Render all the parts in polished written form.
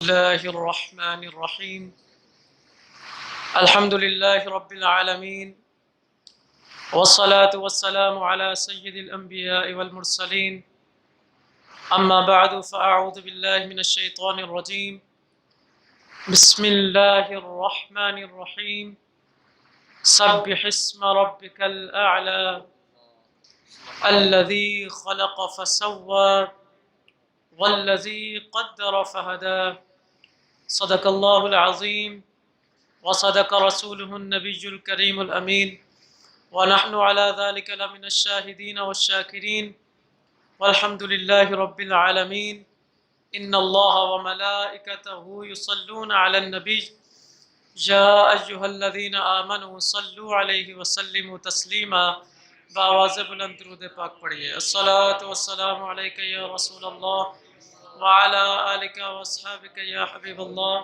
الله الرحمن الرحيم الحمد لله رب العالمين والصلاة والسلام على سيد الأنبياء والمرسلين أما بعد فأعوذ بالله من الشيطان الرجيم بسم الله الرحمن الرحيم سبح اسم ربك الأعلى الذي خلق فسوى والذي قدر فهدى صدق الله العظيم وصدق رسوله النبي الكريم الأمين ونحن على ذلك لمن الشاهدين والشاكرين والحمد لله رب العالمين إن الله وملائكته يصلون على النبي يا أيها الذين آمنوا صلوا عليه وسلموا تسليما بآواز بلند درود پاک پڑھیے الصلاة والسلام عليك يا رسول الله وعلى آلك واصحابك يا حبيب الله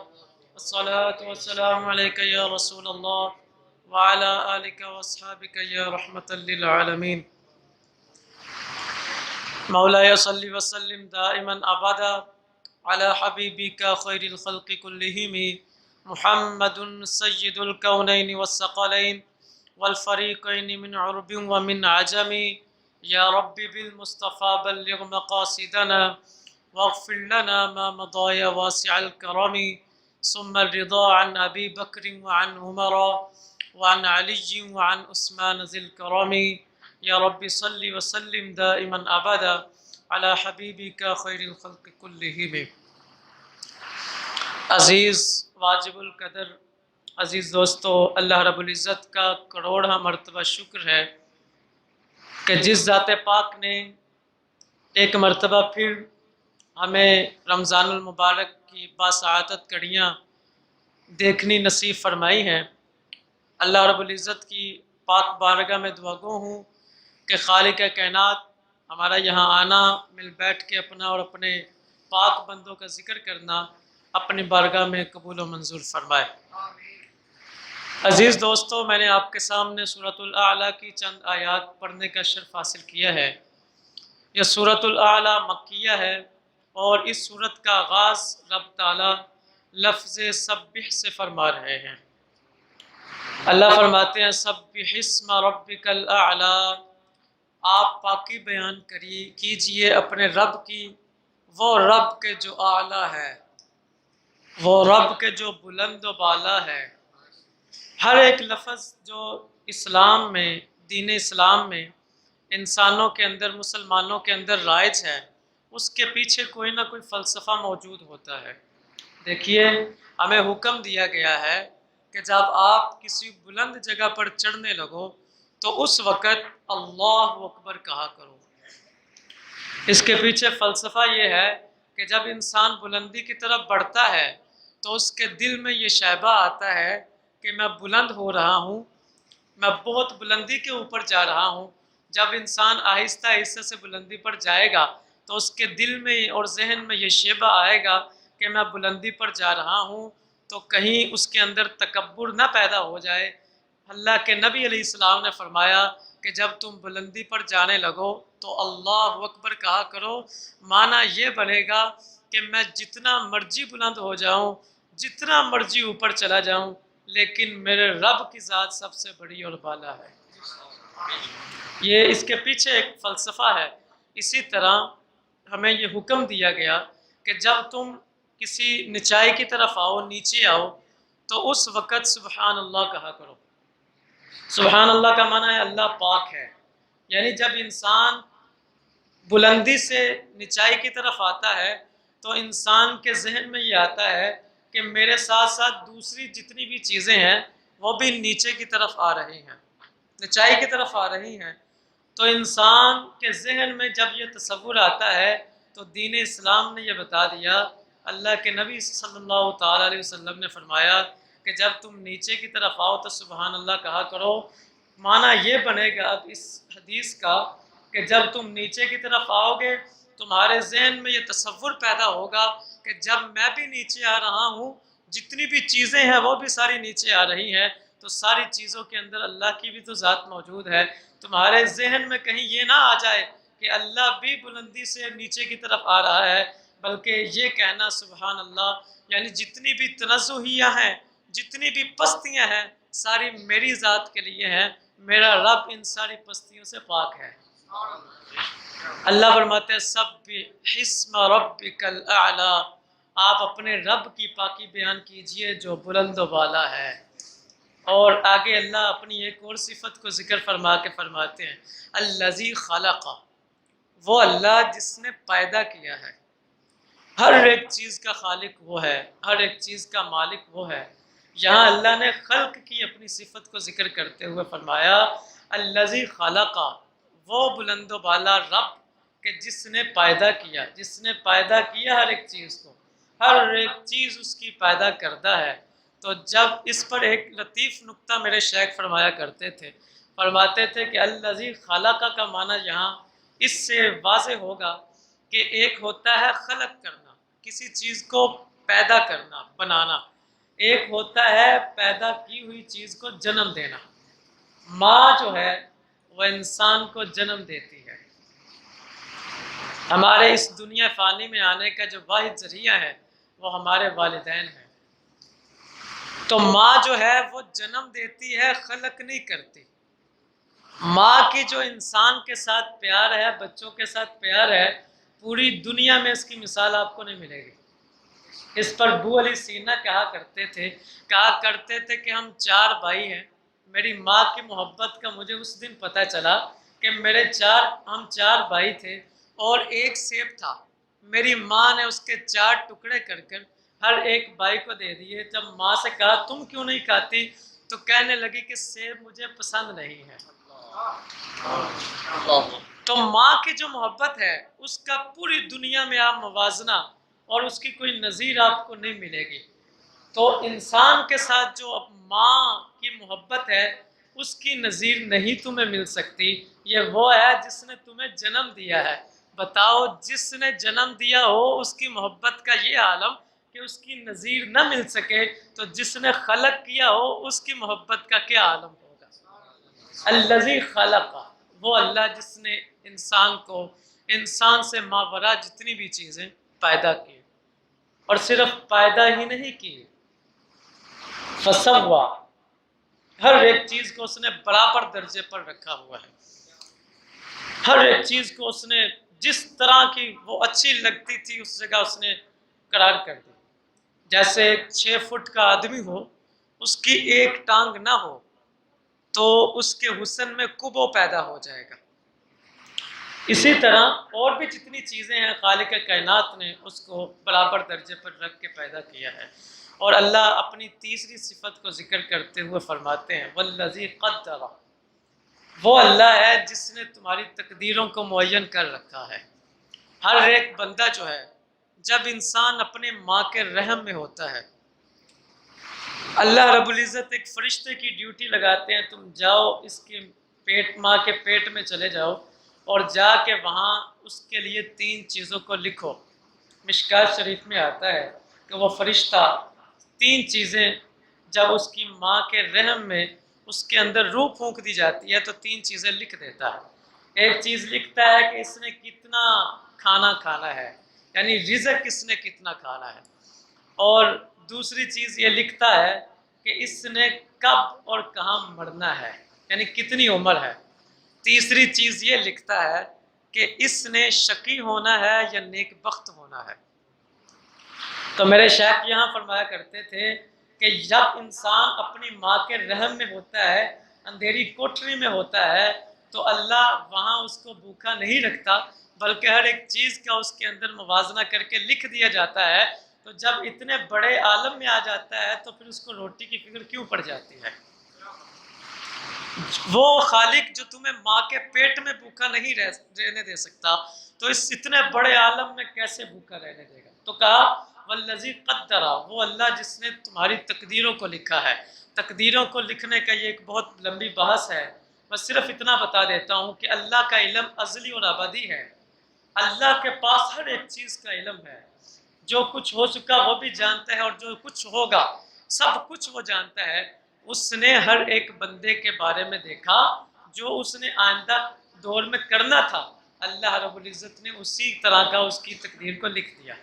الصلاة والسلام عليك يا رسول الله وعلى آلك واصحابك يا رحمة للعالمين مولاي صل وسلم دائما أبدا على حبيبك خير الخلق كلهم محمد سيد الكونين والثقلين والفريقين من عرب ومن عجم يا رب بالمصطفى بلغ مقاصدنا واغفر لنا ما مضى يا واسع الكرم ثم الرضا عن أبي بكر وعن عمر وعن علي وعن عثمان ذي الكرم يا رب صل وسلم دائما أبدا على حبيبك خير الخلق كلهم عزیز واجب القدر عزیز دوستو، اللہ رب العزت کا کروڑہ مرتبہ شکر ہے کہ جس ذات پاک نے ایک مرتبہ پھر ہمیں رمضان المبارک کی باسعادت گھڑیاں دیکھنی نصیب فرمائی ہیں۔ اللہ رب العزت کی پاک بارگاہ میں دعا گو ہوں کہ خالق کائنات ہمارا یہاں آنا، مل بیٹھ کے اپنا اور اپنے پاک بندوں کا ذکر کرنا اپنی بارگاہ میں قبول و منظور فرمائے۔ عزیز دوستو، میں نے آپ کے سامنے سورۃ الاعلیٰ کی چند آیات پڑھنے کا شرف حاصل کیا ہے۔ یہ سورۃ الاعلیٰ مکیہ ہے اور اس سورت کا آغاز رب تعالیٰ لفظ سبح سے فرما رہے ہیں۔ اللہ فرماتے ہیں سبح اسم ربک الاعلیٰ، آپ پاکی بیان کیجئے اپنے رب کی، وہ رب کے جو اعلیٰ ہے، وہ رب کے جو بلند و بالا ہے۔ ہر ایک لفظ جو اسلام میں، دین اسلام میں انسانوں کے اندر، مسلمانوں کے اندر رائج ہے، اس کے پیچھے کوئی نہ کوئی فلسفہ موجود ہوتا ہے۔ دیکھیے، ہمیں حکم دیا گیا ہے کہ جب آپ کسی بلند جگہ پر چڑھنے لگو تو اس وقت اللہ اکبر کہا کرو۔ اس کے پیچھے فلسفہ یہ ہے کہ جب انسان بلندی کی طرف بڑھتا ہے تو اس کے دل میں یہ شائبہ آتا ہے کہ میں بلند ہو رہا ہوں، میں بہت بلندی کے اوپر جا رہا ہوں۔ جب انسان آہستہ آہستہ سے بلندی پر جائے گا تو اس کے دل میں اور ذہن میں یہ شائبہ آئے گا کہ میں بلندی پر جا رہا ہوں، تو کہیں اس کے اندر تکبر نہ پیدا ہو جائے۔ اللہ کے نبی علیہ السلام نے فرمایا کہ جب تم بلندی پر جانے لگو تو اللہ اکبر کہا کرو، معنی یہ بنے گا کہ میں جتنا مرضی بلند ہو جاؤں، جتنا مرضی اوپر چلا جاؤں، لیکن میرے رب کی ذات سب سے بڑی اور بالا ہے۔ یہ اس کے پیچھے ایک فلسفہ ہے۔ اسی طرح ہمیں یہ حکم دیا گیا کہ جب تم کسی نچائی کی طرف آؤ، نیچے آؤ، تو اس وقت سبحان اللہ کہا کرو۔ سبحان اللہ کا معنی ہے اللہ پاک ہے۔ یعنی جب انسان بلندی سے نچائی کی طرف آتا ہے تو انسان کے ذہن میں یہ آتا ہے کہ میرے ساتھ ساتھ دوسری جتنی بھی چیزیں ہیں وہ بھی نیچے کی طرف آ رہی ہیں، نچائی کی طرف آ رہی ہیں۔ تو انسان کے ذہن میں جب یہ تصور آتا ہے تو دین اسلام نے یہ بتا دیا، اللہ کے نبی صلی اللہ تعالیٰ علیہ وسلم نے فرمایا کہ جب تم نیچے کی طرف آؤ تو سبحان اللہ کہا کرو۔ معنی یہ بنے گا اب اس حدیث کا کہ جب تم نیچے کی طرف آؤ گے تمہارے ذہن میں یہ تصور پیدا ہوگا کہ جب میں بھی نیچے آ رہا ہوں، جتنی بھی چیزیں ہیں وہ بھی ساری نیچے آ رہی ہیں، تو ساری چیزوں کے اندر اللہ کی بھی تو ذات موجود ہے۔ تمہارے ذہن میں کہیں یہ نہ آ جائے کہ اللہ بھی بلندی سے نیچے کی طرف آ رہا ہے، بلکہ یہ کہنا سبحان اللہ، یعنی جتنی بھی تنزہیاں ہیں، جتنی بھی پستیاں ہیں، ساری میری ذات کے لیے ہیں، میرا رب ان ساری پستیوں سے پاک ہے۔ اللہ فرماتے ہیں سبح اسم ربک الاعلی، آپ اپنے رب کی پاکی بیان کیجئے جو بلند و بالا ہے۔ اور آگے اللہ اپنی ایک اور صفت کو ذکر فرما کے فرماتے ہیں الذی خلق، وہ اللہ جس نے پیدا کیا ہے۔ ہر ایک چیز کا خالق وہ ہے، ہر ایک چیز کا مالک وہ ہے۔ یہاں اللہ نے خلق کی اپنی صفت کو ذکر کرتے ہوئے فرمایا الذی خلق، وہ بلند و بالا رب کہ جس نے پیدا کیا، جس نے پیدا کیا ہر ایک چیز کو، ہر ایک چیز اس کی پیدا کردہ ہے۔ تو جب اس پر ایک لطیف نکتہ میرے شیخ فرمایا کرتے تھے، فرماتے تھے کہ الذی خلق کا معنی یہاں اس سے واضح ہوگا کہ ایک ہوتا ہے خلق کرنا، کسی چیز کو پیدا کرنا، بنانا، ایک ہوتا ہے پیدا کی ہوئی چیز کو جنم دینا۔ ماں جو ہے وہ انسان کو جنم دیتی ہے۔ ہمارے اس دنیا فانی میں آنے کا جو واحد ذریعہ ہے وہ ہمارے والدین ہیں۔ تو ماں جو ہے وہ جنم دیتی ہے، خلق نہیں کرتی۔ ماں کی جو انسان کے ساتھ پیار ہے، بچوں کے ساتھ پیار ہے، پوری دنیا میں اس کی مثال آپ کو نہیں ملے گی۔ اس پر ابو علی سینا کہا کرتے تھے کہ ہم 4 بھائی ہیں، میری ماں کی محبت کا مجھے اس دن پتہ چلا کہ ہم 4 بھائی تھے اور ایک سیب تھا، میری ماں نے اس کے 4 ٹکڑے کر کر ہر ایک بھائی کو دے دیے۔ جب ماں سے کہا تم کیوں نہیں کھاتی تو کہنے لگی کہ سیب مجھے پسند نہیں ہے۔ تو ماں کی جو محبت ہے اس کا پوری دنیا میں آپ موازنہ اور اس کی کوئی نظیر آپ کو نہیں ملے گی۔ تو انسان کے ساتھ جو ماں کی محبت ہے اس کی نظیر نہیں تمہیں مل سکتی۔ یہ وہ ہے جس نے تمہیں جنم دیا ہے۔ بتاؤ جس نے جنم دیا ہو اس کی محبت کا یہ عالم کہ اس کی نظیر نہ مل سکے، تو جس نے خلق کیا ہو اس کی محبت کا کیا عالم ہوگا۔ الذی خلق، وہ اللہ جس نے انسان کو، انسان سے ماورا جتنی بھی چیزیں پیدا کی، اور صرف پیدا ہی نہیں کی، فسوا، ہر ایک چیز کو اس نے برابر درجے پر رکھا ہوا ہے۔ ہر ایک چیز کو اس نے جس طرح کی وہ اچھی لگتی تھی اس جگہ اس نے قرار کر دی۔ جیسے 6 فٹ کا آدمی ہو، اس کی ایک ٹانگ نہ ہو تو اس کے حسن میں کبو پیدا ہو جائے گا۔ اسی طرح اور بھی جتنی چیزیں ہیں خالق کائنات نے اس کو برابر درجے پر رکھ کے پیدا کیا ہے۔ اور اللہ اپنی تیسری صفت کو ذکر کرتے ہوئے فرماتے ہیں والذی قدر، وہ اللہ ہے جس نے تمہاری تقدیروں کو معین کر رکھا ہے۔ ہر ایک بندہ جو ہے، جب انسان اپنے ماں کے رحم میں ہوتا ہے، اللہ رب العزت ایک فرشتے کی ڈیوٹی لگاتے ہیں، تم جاؤ اس کے ماں کے پیٹ میں چلے جاؤ اور جا کے وہاں اس کے لیے 3 چیزوں کو لکھو۔ مشکات شریف میں آتا ہے کہ وہ فرشتہ 3 چیزیں جب اس کی ماں کے رحم میں اس کے اندر روح پھونک دی جاتی ہے تو 3 چیزیں لکھ دیتا ہے۔ ایک چیز لکھتا ہے کہ اس نے کتنا کھانا ہے، یعنی رزق اس نے کتنا کھانا ہے، اور دوسری چیز یہ لکھتا ہے کہ اس نے کب اور کہاں مرنا ہے، یعنی کتنی عمر ہے۔ تیسری چیز یہ لکھتا ہے کہ اس نے شقی ہونا ہے یا نیک بخت ہونا ہے۔ تو میرے شیخ یہاں فرمایا کرتے تھے کہ جب انسان اپنی ماں کے رحم میں ہوتا ہے، اندھیری کوٹری میں ہوتا ہے، تو اللہ وہاں اس کو بھوکا نہیں رکھتا، بلکہ ہر ایک چیز کا اس کے اندر موازنہ کر کے لکھ دیا جاتا ہے۔ تو جب اتنے بڑے عالم میں آ جاتا ہے تو پھر اس کو روٹی کی فکر کیوں پڑ جاتی ہے؟ وہ خالق جو تمہیں ماں کے پیٹ میں بھوکا نہیں رہنے دے سکتا تو اس اتنے بڑے عالم میں کیسے بھوکا رہنے دے گا؟ تو کہا والذی قدر، وہ اللہ جس نے تمہاری تقدیروں کو لکھا ہے۔ تقدیروں کو لکھنے کا یہ ایک بہت لمبی بحث ہے، میں صرف اتنا بتا دیتا ہوں کہ اللہ کا علم ازلی اور ابدی ہے۔ اللہ کے پاس ہر ایک چیز کا علم ہے، جو کچھ ہو چکا وہ بھی جانتا ہے اور جو کچھ ہوگا سب کچھ وہ جانتا ہے۔ اس نے ہر ایک بندے کے بارے میں دیکھا جو اس نے آئندہ دور میں کرنا تھا، اللہ رب العزت نے اسی طرح کا اس کی تقدیر کو لکھ دیا۔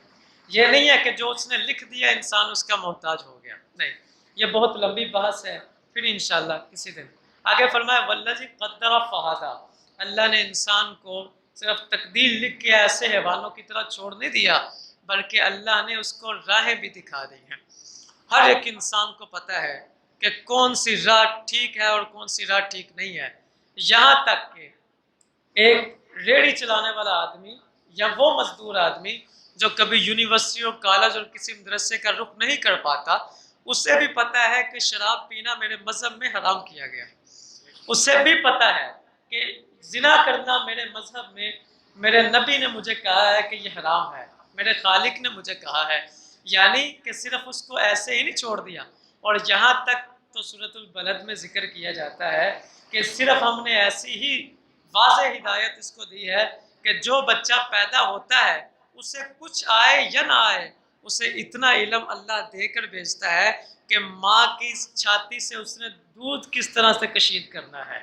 یہ نہیں ہے کہ جو اس نے لکھ دیا انسان اس کا محتاج ہو گیا، نہیں، یہ بہت لمبی بحث ہے، پھر انشاءاللہ کسی دن۔ آگے فرمایا والذی قدر فہدی، اللہ نے انسان کو صرف تقدیر لکھ کے ایسے حیوانوں کی طرح چھوڑ نہیں دیا، بلکہ اللہ نے اس کو راہیں بھی دکھا دی ہیں۔ ہر ایک انسان کو پتہ ہے کہ کون سی راہ ٹھیک ہے اور کون سی راہ ٹھیک نہیں ہے، یہاں تک کہ ایک ریڑھی چلانے والا آدمی یا وہ مزدور آدمی جو کبھی یونیورسٹی اور کالج اور کسی مدرسے کا رخ نہیں کر پاتا، اسے بھی پتہ ہے کہ شراب پینا میرے مذہب میں حرام کیا گیا ہے، اسے بھی پتہ ہے کہ زنا کرنا میرے مذہب میں میرے نبی نے مجھے کہا ہے کہ یہ حرام ہے، میرے خالق نے مجھے کہا ہے، یعنی کہ صرف اس کو ایسے ہی نہیں چھوڑ دیا۔ اور یہاں تک تو سورۃ البلد میں ذکر کیا جاتا ہے کہ صرف ہم نے ایسی ہی واضح ہدایت اس کو دی ہے کہ جو بچہ پیدا ہوتا ہے اسے کچھ آئے یا نہ آئے، اسے اتنا علم اللہ دے کر بھیجتا ہے کہ ماں کی چھاتی سے اس نے دودھ کس طرح سے کشید کرنا ہے،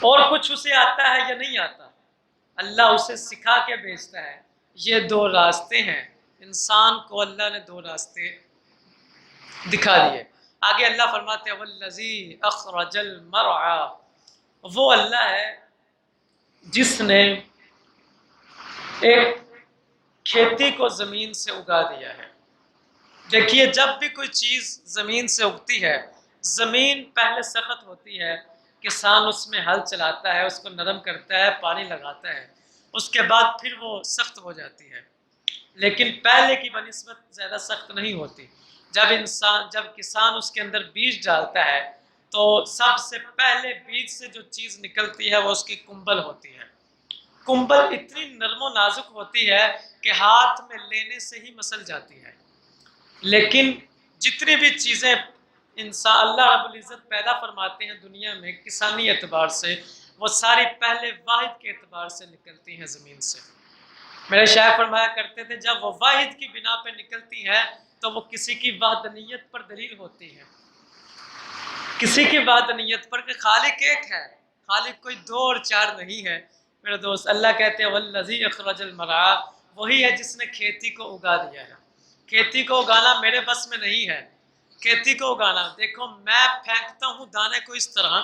اور کچھ اسے آتا ہے یا نہیں آتا، اللہ اسے سکھا کے بھیجتا ہے۔ یہ دو راستے ہیں، انسان کو اللہ نے دو راستے دکھا دیے۔ آگے اللہ فرماتے ہیں والذی اخرج المرعى، وہ اللہ ہے جس نے ایک کھیتی کو زمین سے اگا دیا ہے۔ دیکھیے جب بھی کوئی چیز زمین سے اگتی ہے، زمین پہلے سخت ہوتی ہے، کسان اس میں ہل چلاتا ہے، اس کو نرم کرتا ہے، پانی لگاتا ہے، اس کے بعد پھر وہ سخت ہو جاتی ہے، لیکن پہلے کی بنسبت زیادہ سخت نہیں ہوتی۔ جب کسان اس کے اندر بیج ڈالتا ہے تو سب سے پہلے بیج سے جو چیز نکلتی ہے وہ اس کی کمبل ہوتی ہے۔ کمبل اتنی نرم و نازک ہوتی ہے کہ ہاتھ میں لینے سے ہی مسل جاتی ہے، لیکن جتنی بھی چیزیں انسان اللہ رب العزت پیدا فرماتے ہیں دنیا میں کسانی اعتبار سے، وہ ساری پہلے واحد کے اعتبار سے نکلتی ہیں زمین سے۔ میرے شاعر فرمایا کرتے تھے جب وہ واحد کی بنا پہ نکلتی ہیں تو وہ کسی کی وحدانیت پر دلیل ہوتی ہے، کسی کی وحدانیت پر کہ خالق ایک ہے، خالق کوئی دو اور چار نہیں ہے۔ میرے دوست اللہ کہتے ہیں والذی اخرج المرعى، وہی ہے جس نے کھیتی کو اگا دیا ہے۔ کھیتی کو اگانا میرے بس میں نہیں ہے، کھیتی کو اگانا، دیکھو میں پھینکتا ہوں دانے کو اس طرح،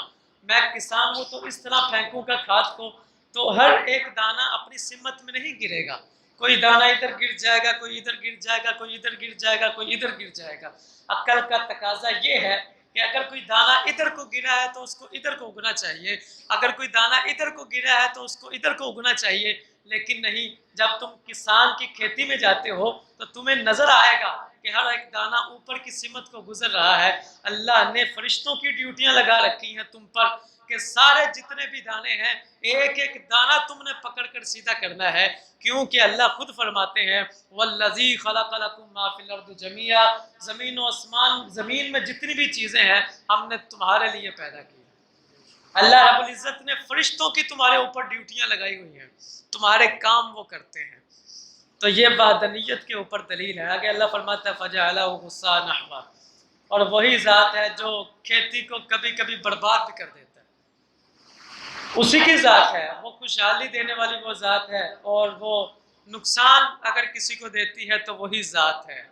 میں کسان ہوں تو اس طرح پھینکوں گا کھاد کو، تو ہر ایک دانہ اپنی سمت میں نہیں گرے گا، کوئی دانہ ادھر گر جائے گا، کوئی ادھر گر جائے گا، کوئی ادھر گر جائے گا، کوئی ادھر گر جائے گا۔ عقل کا تقاضا یہ ہے کہ اگر کوئی دانہ ادھر کو گرا ہے تو اس کو ادھر کو اگنا چاہیے، اگر کوئی دانہ ادھر کو گرا ہے تو اس کو ادھر کو اگنا چاہیے، لیکن نہیں، جب تم کسان کی کھیتی میں جاتے ہو تو تمہیں نظر آئے گا کہ ہر ایک دانہ اوپر کی سمت کو گزر رہا ہے۔ اللہ نے فرشتوں کی ڈیوٹیاں لگا رکھی ہیں تم پر کہ سارے جتنے بھی دانے ہیں ایک ایک دانہ تم نے پکڑ کر سیدھا کرنا ہے، کیونکہ اللہ خود فرماتے ہیں والذی خلق لکم ما فی الارض جمیعا، زمین و آسمان، زمین میں جتنی بھی چیزیں ہیں ہم نے تمہارے لیے پیدا کی۔ اللہ رب العزت نے فرشتوں کی تمہارے اوپر ڈیوٹیاں لگائی ہوئی ہیں، تمہارے کام وہ کرتے ہیں، تو یہ وحدانیت کے اوپر دلیل ہے۔ آگے اللہ فرماتا ہے فجعلہ غثاء نحوا، اور وہی ذات ہے جو کھیتی کو کبھی کبھی برباد بھی کر دیتا ہے، اسی کی ذات ہے، وہ خوشحالی دینے والی وہ ذات ہے، اور وہ نقصان اگر کسی کو دیتی ہے تو وہی ذات ہے۔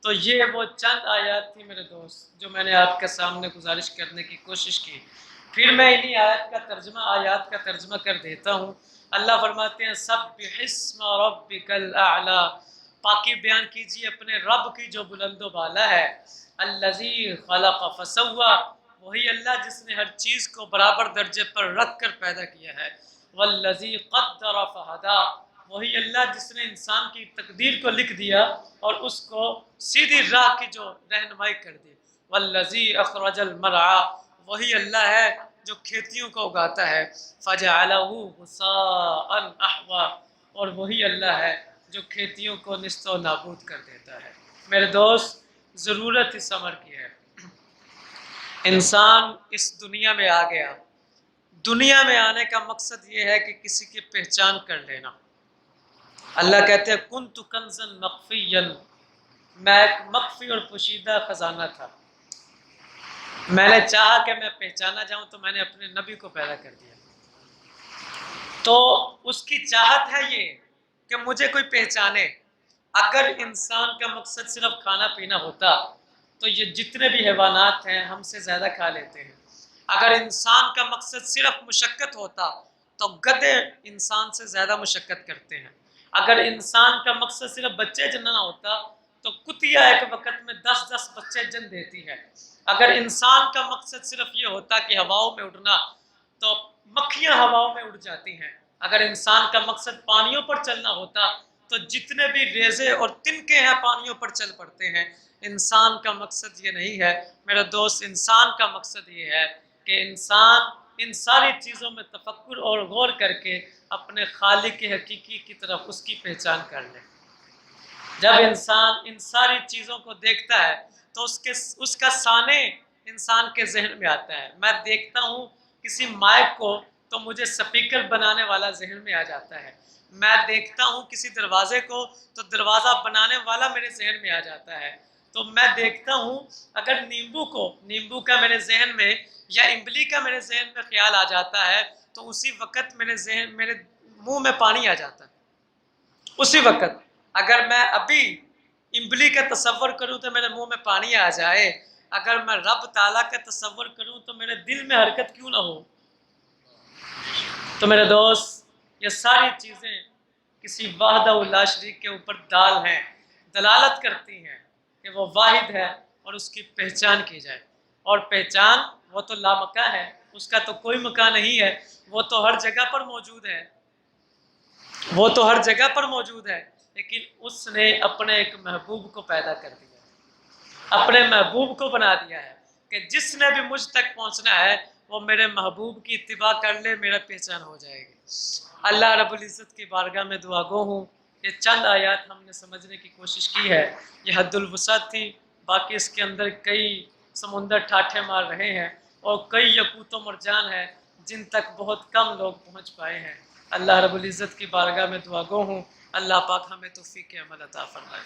تو یہ وہ چند آیات تھی میرے دوست جو میں نے آپ کے سامنے گزارش کرنے کی کوشش کی، پھر میں انہی آیات کا ترجمہ کر دیتا ہوں۔ اللہ فرماتے ہیں سبح اسم ربک الاعلی، پاکی بیان کیجیے اپنے رب کی جو بلند و بالا ہے، الذی خلق فسوی، وہی اللہ جس نے ہر چیز کو برابر درجے پر رکھ کر پیدا کیا ہے، والذی قدر فہدی، وہی اللہ جس نے انسان کی تقدیر کو لکھ دیا اور اس کو سیدھی راہ کی جو رہنمائی کر دی، والذی اخرج المرعى، وہی اللہ ہے جو کھیتیوں کو اگاتا ہے، فجعلہ غثاء احوا، اور وہی اللہ ہے جو کھیتیوں کو نیست و نابود کر دیتا ہے۔ میرے دوست ضرورت اس امر کی ہے، انسان اس دنیا میں آ گیا، دنیا میں آنے کا مقصد یہ ہے کہ کسی کی پہچان کر لینا۔ اللہ کہتے ہیں کنت کنزا مخفیا، میں ایک مخفی اور پوشیدہ خزانہ تھا، میں نے چاہا کہ میں پہچانا جاؤں تو میں نے اپنے نبی کو پیدا کر دیا، تو اس کی چاہت ہے یہ کہ مجھے کوئی پہچانے، اگر انسان کا مقصد صرف کھانا پینا ہوتا تو یہ جتنے بھی حیوانات ہیں ہم سے زیادہ کھا لیتے ہیں۔ اگر انسان کا مقصد صرف مشقت ہوتا تو گدھے انسان سے زیادہ مشقت کرتے ہیں۔ اگر انسان کا مقصد صرف بچے جننا ہوتا تو کتیا ایک وقت میں 10 بچے جن دیتی ہے۔ اگر انسان کا مقصد صرف یہ ہوتا کہ ہواؤں میں اڑنا تو مکھیاں ہواؤں میں اڑ جاتی ہیں۔ اگر انسان کا مقصد پانیوں پر چلنا ہوتا تو جتنے بھی ریزے اور تنکے ہیں پانیوں پر چل پڑتے ہیں۔ انسان کا مقصد یہ نہیں ہے میرے دوست، انسان کا مقصد یہ ہے کہ انسان ان ساری چیزوں میں تفکر اور غور کر کے اپنے خالق حقیقی کی طرف اس کی پہچان کر لے۔ جب انسان ان ساری چیزوں کو دیکھتا ہے تو اس کا سانے انسان کے ذہن میں آتا ہے۔ میں دیکھتا ہوں کسی مائک کو تو مجھے سپیکر بنانے والا ذہن میں آ جاتا ہے۔ میں دیکھتا ہوں کسی دروازے کو تو دروازہ بنانے والا میرے ذہن میں آ جاتا ہے۔ تو میں دیکھتا ہوں اگر نیمبو کا میرے ذہن میں یا امبلی کا میرے ذہن میں خیال آ جاتا ہے تو اسی وقت میرے منہ میں پانی آ جاتا ہے۔ اسی وقت اگر میں ابھی امبلی کا تصور کروں تو میرے منہ میں پانی آ جائے، اگر میں رب تعالیٰ کا تصور کروں تو میرے دل میں حرکت کیوں نہ ہو۔ تو میرے دوست یہ ساری چیزیں کسی وحدہ لا شریک کے اوپر دال ہیں، دلالت کرتی ہیں کہ وہ واحد ہے اور اس کی پہچان کی جائے۔ اور پہچان وہ تو لامکاں ہے، اس کا تو کوئی مکان نہیں ہے، وہ تو ہر جگہ پر موجود ہے، وہ تو ہر جگہ پر موجود ہے، لیکن اس نے اپنے ایک محبوب کو پیدا کر دیا، اپنے محبوب کو بنا دیا ہے کہ جس نے بھی مجھ تک پہنچنا ہے وہ میرے محبوب کی اتباع کر لے، میرا پہچان ہو جائے گی۔ اللہ رب العزت کی بارگاہ میں دعا گو ہوں، یہ چند آیات ہم نے سمجھنے کی کوشش کی ہے، یہ حد الوسعت تھی، باقی اس کے اندر کئی سمندر ٹھاٹھے مار رہے ہیں اور کئی یقوت و مرجان ہیں جن تک بہت کم لوگ پہنچ پائے ہیں۔ اللہ رب العزت کی بارگاہ میں دعا گو ہوں، اللہ پاک ہمیں توفیق عمل عطا فرمائے۔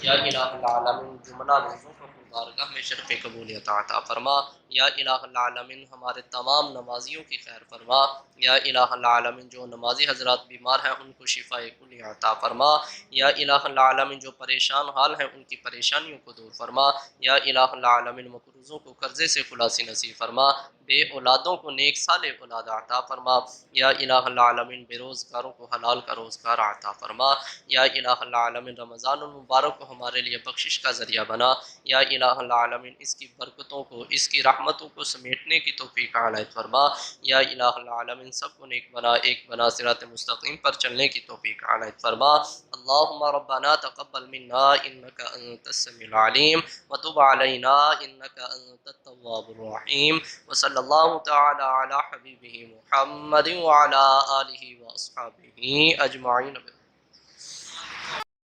یا الہ العالمین جملہ لوگوں کو بارگاہ میں شرف قبولیت عطا فرما۔ یا الہ العالمین ہمارے تمام نمازیوں کی خیر فرما۔ یا الہ العالمین جو نمازی حضرات بیمار ہیں ان کو شفاء کلی عطا فرما۔ یا الہ العالمین جو پریشان حال ہیں ان کی پریشانیوں کو دور فرما۔ یا الہ العالمین مقروضوں کو قرضے سے خلاصی نصیب فرما، بے اولادوں کو نیک صالح اولاد عطا فرما۔ یا الہ العالمین بے روزگاروں کو حلال کا روزگار عطا فرما۔ یا الہ العالمین رمضان المبارک کو ہمارے لیے بخشش کا ذریعہ بنا۔ یا الہ العالمین اس کی برکتوں کو، اس کی رحمتوں کو سمیٹنے کی توفیق عنایت فرما۔ یا الہ العالمین سب کو نیک بنا، ایک بنا، صراط مستقیم پر چلنے کی توفیق عنایت فرما۔ اللہم ربنا تقبل منا انک انت السمیع العلیم وتب علینا انک انت التواب الرحیم، وصلی اللہ تعالی علی حبیبہ محمد وعلی آلہ واصحابہ اجمعین۔